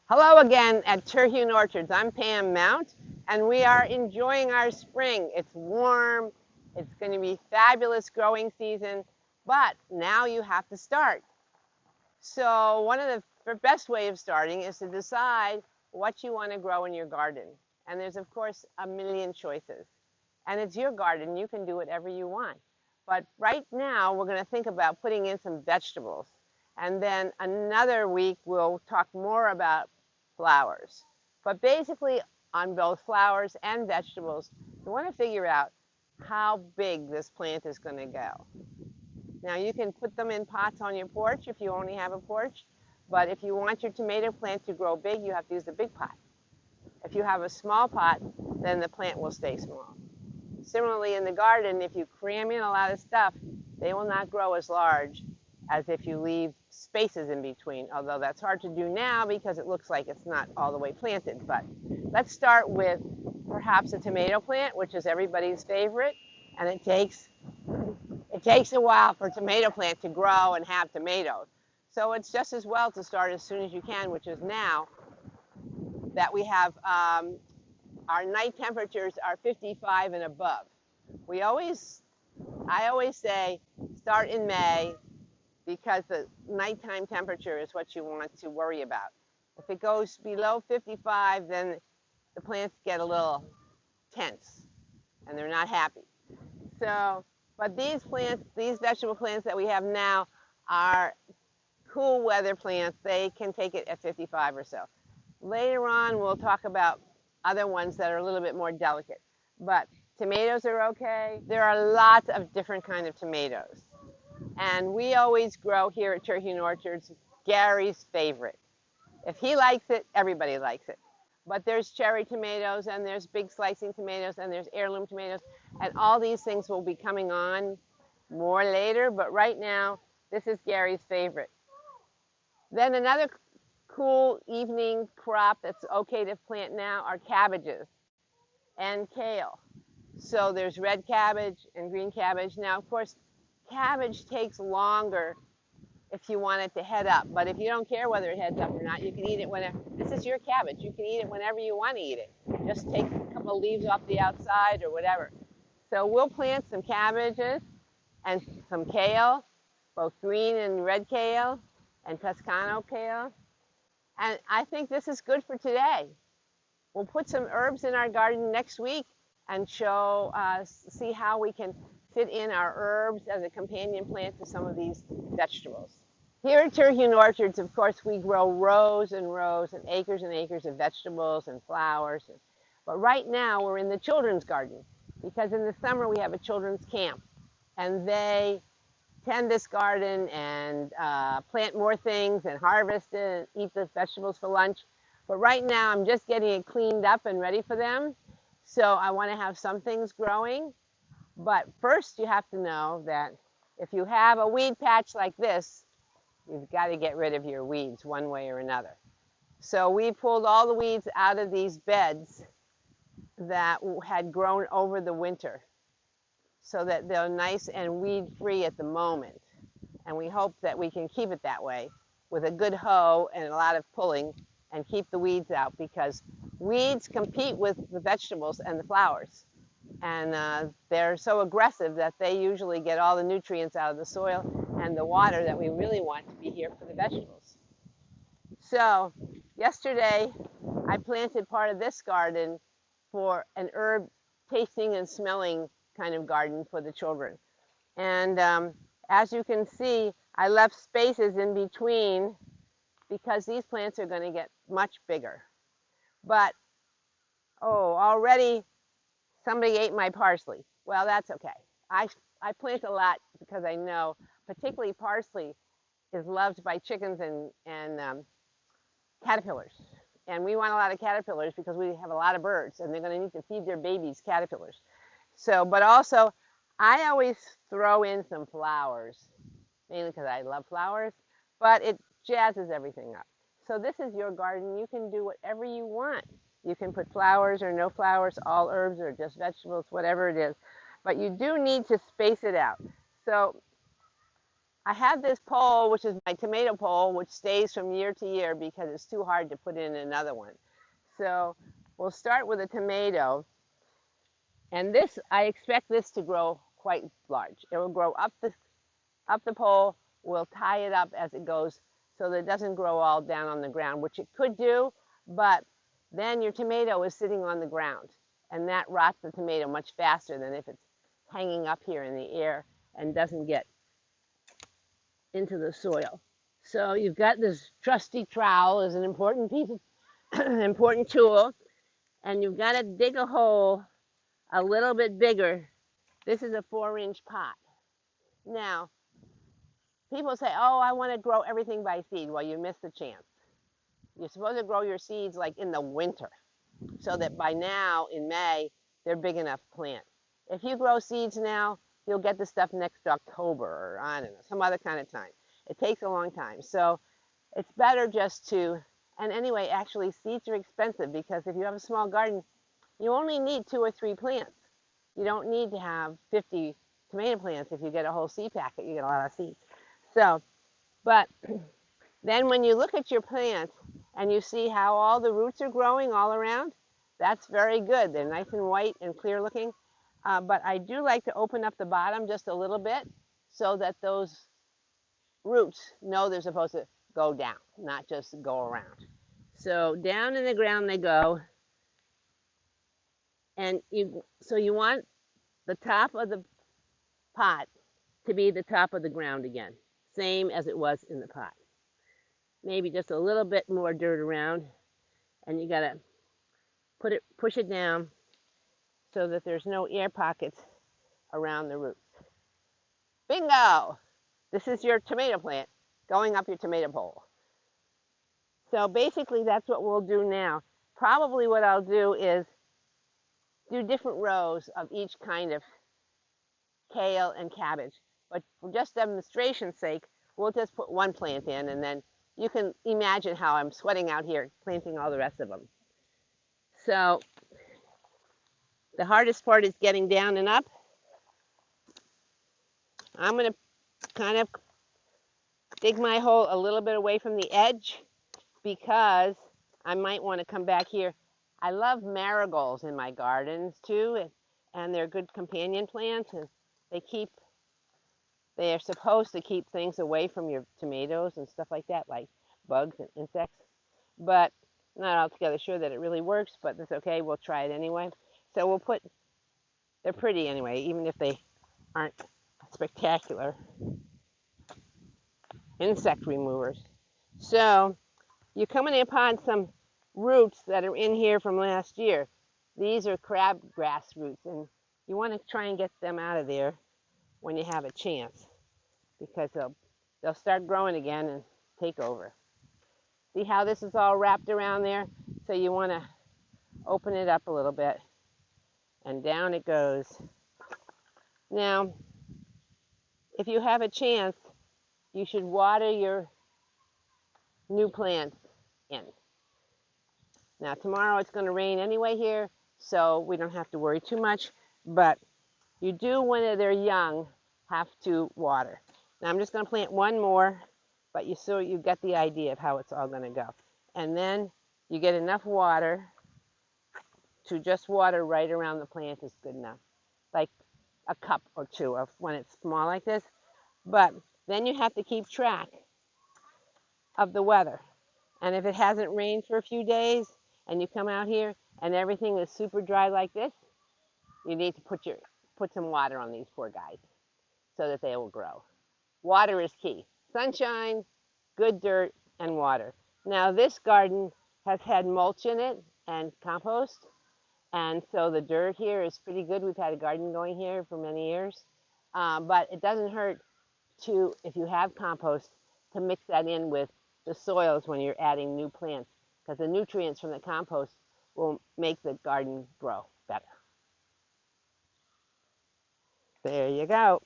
Hello again at Terhune Orchards. I'm Pam Mount, and we are enjoying our spring. It's warm, it's going to be fabulous growing season, but now you have to start. So one of the best way of starting is to decide what you want to grow in your garden. And there's of course a million choices. And it's your garden, you can do whatever you want. But right now we're going to think about putting in some vegetables. And then another week we'll talk more about flowers. But basically on both flowers and vegetables, you want to figure out how big this plant is going to go. Now you can put them in pots on your porch if you only have a porch, but if you want your tomato plant to grow big, you have to use the big pot. If you have a small pot, then the plant will stay small. Similarly in the garden, if you cram in a lot of stuff, they will not grow as large as if you leave spaces in between, although that's hard to do now because it looks like it's not all the way planted. But let's start with perhaps a tomato plant, which is everybody's favorite, and it takes a while for a tomato plant to grow and have tomatoes. So it's just as well to start as soon as you can, which is now that we have our night temperatures are 55 and above. I always say start in May because the nighttime temperature is what you want to worry about. If it goes below 55, then the plants get a little tense and they're not happy. So, but these plants, these vegetable plants that we have now are cool weather plants. They can take it at 55 or so. Later on, we'll talk about other ones that are a little bit more delicate. But tomatoes are okay. There are lots of different kinds of tomatoes. And we always grow here at Terhune Orchards Gary's favorite. If he likes it, everybody likes it. But there's cherry tomatoes, and there's big slicing tomatoes, and there's heirloom tomatoes, and all these things will be coming on more later, but right now, this is Gary's favorite. Then another cool evening crop that's okay to plant now are cabbages and kale. So there's red cabbage and green cabbage. Now, of course, cabbage takes longer if you want it to head up. But if you don't care whether it heads up or not, you can eat it whenever. This is your cabbage. You can eat it whenever you want to eat it. Just take a couple of leaves off the outside or whatever. So we'll plant some cabbages and some kale, both green and red kale and Toscano kale. And I think this is good for today. We'll put some herbs in our garden next week and see how we can fit in our herbs as a companion plant to some of these vegetables. Here at Terhune Orchards, of course, we grow rows and rows and acres of vegetables and flowers. But right now, we're in the children's garden because in the summer we have a children's camp, and they tend this garden and plant more things and harvest it and eat the vegetables for lunch. But right now, I'm just getting it cleaned up and ready for them. So I want to have some things growing. But first, you have to know that if you have a weed patch like this, you've got to get rid of your weeds one way or another. So we pulled all the weeds out of these beds that had grown over the winter so that they're nice and weed-free at the moment. And we hope that we can keep it that way with a good hoe and a lot of pulling and keep the weeds out, because weeds compete with the vegetables and the flowers. And they're so aggressive that they usually get all the nutrients out of the soil and the water that we really want to be here for the vegetables. So yesterday I planted part of this garden for an herb tasting and smelling kind of garden for the children. And as you can see, I left spaces in between because these plants are going to get much bigger. But, already somebody ate my parsley. Well, that's okay. I plant a lot because I know particularly parsley is loved by chickens and caterpillars. And we want a lot of caterpillars because we have a lot of birds and they're going to need to feed their babies caterpillars. So, but also I always throw in some flowers, mainly because I love flowers, but it jazzes everything up. So this is your garden. You can do whatever you want. You can put flowers or no flowers, all herbs or just vegetables, whatever it is. But you do need to space it out. So I have this pole, which is my tomato pole, which stays from year to year because it's too hard to put in another one. So we'll start with a tomato. And this, I expect this to grow quite large. It will grow up the pole. We'll tie it up as it goes so that it doesn't grow all down on the ground, which it could do, but then your tomato is sitting on the ground, and that rots the tomato much faster than if it's hanging up here in the air and doesn't get into the soil. So you've got this trusty trowel is an important piece of important tool, and you've got to dig a hole a little bit bigger. This is a 4-inch pot. Now, people say, oh, I want to grow everything by seed. Well, you missed the chance. You're supposed to grow your seeds like in the winter so that by now in May, they're big enough to plant. If you grow seeds now, you'll get the stuff next October or I don't know, some other kind of time. It takes a long time. So it's better just to, and anyway, actually seeds are expensive because if you have a small garden, you only need 2 or 3 plants. You don't need to have 50 tomato plants. If you get a whole seed packet, you get a lot of seeds. So, but then when you look at your plants and you see how all the roots are growing all around, that's very good. They're nice and white and clear looking. But I do like to open up the bottom just a little bit so that those roots know they're supposed to go down, not just go around. So down in the ground they go. And so you want the top of the pot to be the top of the ground again, same as it was in the pot. Maybe just a little bit more dirt around, and you gotta push it down so that there's no air pockets around the roots. Bingo! This is your tomato plant going up your tomato pole. So basically that's what we'll do now. Probably what I'll do is do different rows of each kind of kale and cabbage. But for just demonstration's sake, we'll just put one plant in, and then you can imagine how I'm sweating out here planting all the rest of them. So the hardest part is getting down and up. I'm going to kind of dig my hole a little bit away from the edge because I might want to come back here. I love marigolds in my gardens too, and they're good companion plants, and they are supposed to keep things away from your tomatoes and stuff like that, like bugs and insects. But I'm not altogether sure that it really works, but that's okay. We'll try it anyway. So we'll put, they're pretty anyway, even if they aren't spectacular insect removers. So you're coming upon some roots that are in here from last year. These are crabgrass roots, and you want to try and get them out of there when you have a chance, because they'll start growing again and take over. See how this is all wrapped around there? So you want to open it up a little bit, and down it goes. Now, if you have a chance, you should water your new plants in. Now tomorrow it's going to rain anyway here, so we don't have to worry too much, but you do, when they're young, have to water. Now I'm just going to plant one more, but you get the idea of how it's all going to go. And then you get enough water to just water right around the plant is good enough, like a cup or two of when it's small like this. But then you have to keep track of the weather. And if it hasn't rained for a few days and you come out here and everything is super dry like this, you need to put some water on these poor guys so that they will grow. Water is key. Sunshine, good dirt, and water. Now this garden has had mulch in it and compost, and so the dirt here is pretty good. We've had a garden going here for many years, but it doesn't hurt to, if you have compost, to mix that in with the soils when you're adding new plants, because the nutrients from the compost will make the garden grow better. There you go.